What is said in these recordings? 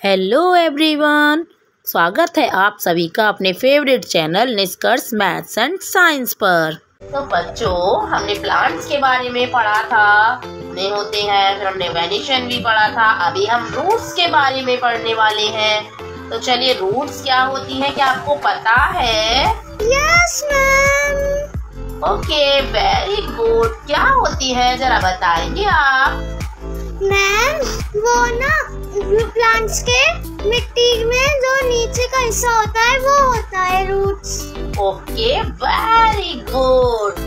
Hello everyone, स्वागत है आप सभी का अपने फेवरेट चैनल निष्कर्ष मैथ्स एंड साइंस पर। तो बच्चों, हमने प्लांट्स के बारे में पढ़ा था, नहीं होते हैं, फिर हमने वेनिशन भी पढ़ा था। अभी हम रूट्स के बारे में पढ़ने वाले हैं। तो चलिए, रूट्स क्या होती है, क्या आपको पता है? Yes ma'am. Okay, very good. क्या होती है, जरा बताएंगे आप? मैम, वो ना प्लांट्स के मिट्टी में जो नीचे का हिस्सा होता है वो होता है roots. Okay, very good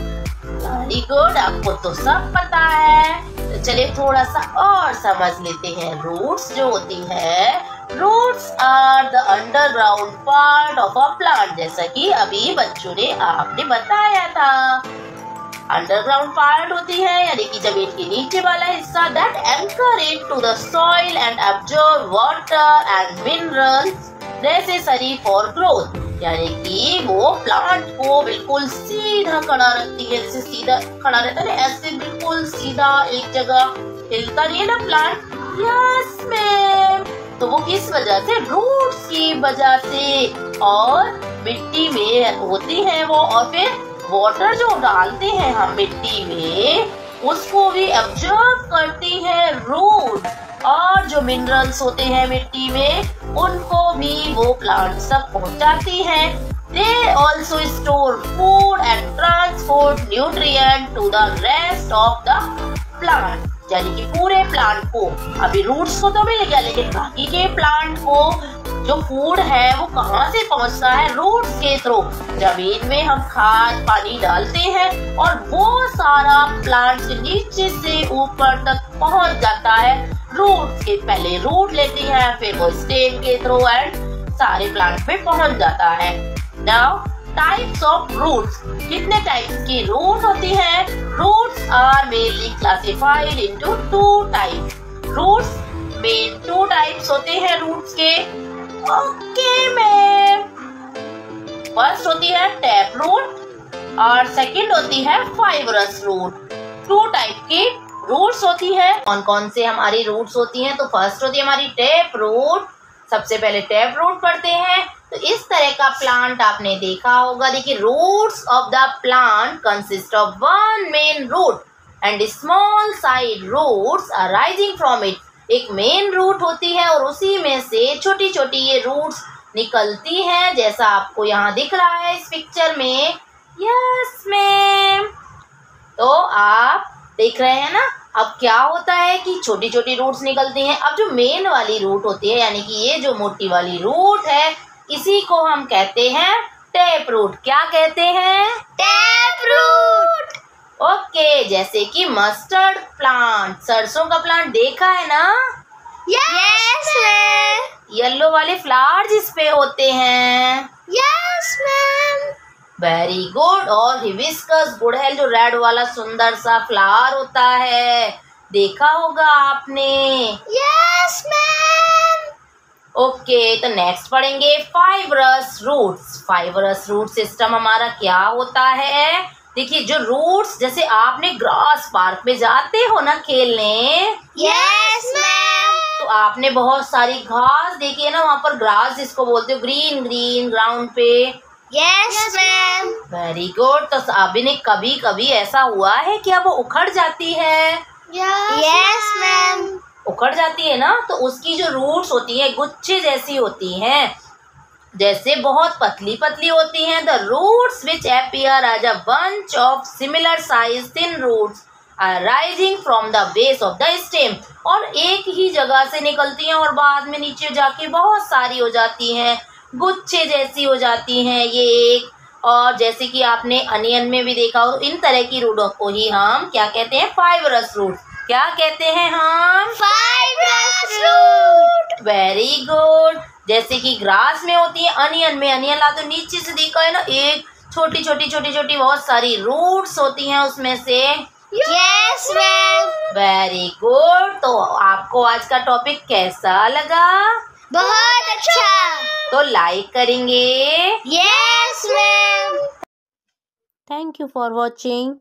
very good, आपको तो सब पता है। तो चलिए थोड़ा सा और समझ लेते हैं। रूट्स जो होती है, roots are the underground part of a plant, जैसा कि अभी बच्चों ने आपने बताया था। अंडरग्राउंड पार्ट होती है यानी कि जमीन के नीचे वाला हिस्सा, that anchor it to the soil and absorb water and minerals necessary for growth, यानी कि वो प्लांट को बिल्कुल सीधा खड़ा रखती है। जैसे सीधा खड़ा रहता है ना, ऐसे बिल्कुल सीधा एक जगह हिलता नहीं है ना प्लांट। Yes ma'am. तो वो किस वजह से? रूट्स की वजह से। और मिट्टी में होती है वो, और फिर वाटर जो डालते हैं हम मिट्टी में, उसको भी एब्जॉर्ब करती है रूट। और जो मिनरल्स होते हैं मिट्टी में, उनको भी वो प्लांट सब पहुंचाती हैं। They also store food and transport nutrient to the rest of the plant, यानी कि पूरे प्लांट को। अभी रूट्स को तो मिल गया, लेकिन बाकी के प्लांट को जो फूड है वो कहाँ से पहुँचता है? रूट्स के थ्रू। जमीन में हम खाद पानी डालते हैं और वो सारा प्लांट से नीचे से ऊपर तक पहुँच जाता है रूट के। पहले रूट लेती है, फिर वो स्टेम के थ्रू एंड सारे प्लांट पे पहुँच जाता है। Now types of roots. कितने टाइप्स की रूट होती है? Roots are mainly classified into two types. Roots में टू टाइप्स होते हैं रूट्स के। Okay ma'am. फर्स्ट होती है टैप रूट और सेकंड होती है फाइबरस रूट। टू टाइप की रूट्स होती है। कौन कौन से हमारी रूट्स होती हैं? तो फर्स्ट होती है हमारी टैप रूट। सबसे पहले टैप रूट पढ़ते हैं। तो इस तरह का प्लांट आपने देखा होगा। देखिए, roots of the plant consist of one main root and small side roots arising from it. एक मेन रूट होती है और उसी में से छोटी छोटी ये रूट्स निकलती हैं, जैसा आपको यहाँ दिख रहा है इस पिक्चर में। Yes ma'am. तो आप देख रहे हैं ना, अब क्या होता है कि छोटी छोटी रूट्स निकलती हैं। अब जो मेन वाली रूट होती है, यानी कि ये जो मोटी वाली रूट है, इसी को हम कहते हैं टैप रूट। क्या कहते हैं? Tap root. ओके, जैसे कि मस्टर्ड प्लांट, सरसों का प्लांट देखा है ना? Yes ma'am. येलो वाले फ्लावर्स इस पे होते हैं। Yes ma'am. Very good. और हिबिस्कस गुड़हल, जो रेड वाला सुंदर सा फ्लावर होता है, देखा होगा आपने। Yes ma'am. ओके, तो नेक्स्ट पढ़ेंगे fibrous roots. Fibrous root system हमारा क्या होता है? देखिए, जो रूट्स, जैसे आपने ग्रास पार्क में जाते हो ना खेलने। Yes ma'am. तो आपने बहुत सारी घास देखी है ना, वहाँ पर ग्रास जिसको बोलते हो, ग्रीन ग्रीन ग्राउंड पे। Yes ma'am. Very good. तो अभी ने कभी कभी ऐसा हुआ है क्या वो उखड़ जाती है? Yes ma'am. उखड़ जाती है ना, तो उसकी जो रूट्स होती है गुच्छे जैसी होती हैं, जैसे बहुत पतली पतली होती हैं। The roots which appear as a bunch of similar size thin roots are rising from the base of the stem. और एक ही जगह से निकलती हैं और बाद में नीचे जाके बहुत सारी हो जाती हैं, गुच्छे जैसी हो जाती हैं ये एक। और जैसे कि आपने अनियन में भी देखा हो, इन तरह की रूटों को ही हम क्या कहते हैं? Fibrous root. क्या कहते हैं हम? Fibrous root. Very good. जैसे कि ग्रास में होती है, अनियन में, अनियन ला तो नीचे से देखा है ना, एक छोटी छोटी बहुत सारी रूट्स होती हैं उसमें से। Yes ma'am. Very good. तो आपको आज का टॉपिक कैसा लगा? बहुत अच्छा। तो लाइक करेंगे। Yes ma'am. Thank you for watching.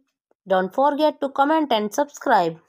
Don't forget to comment and subscribe.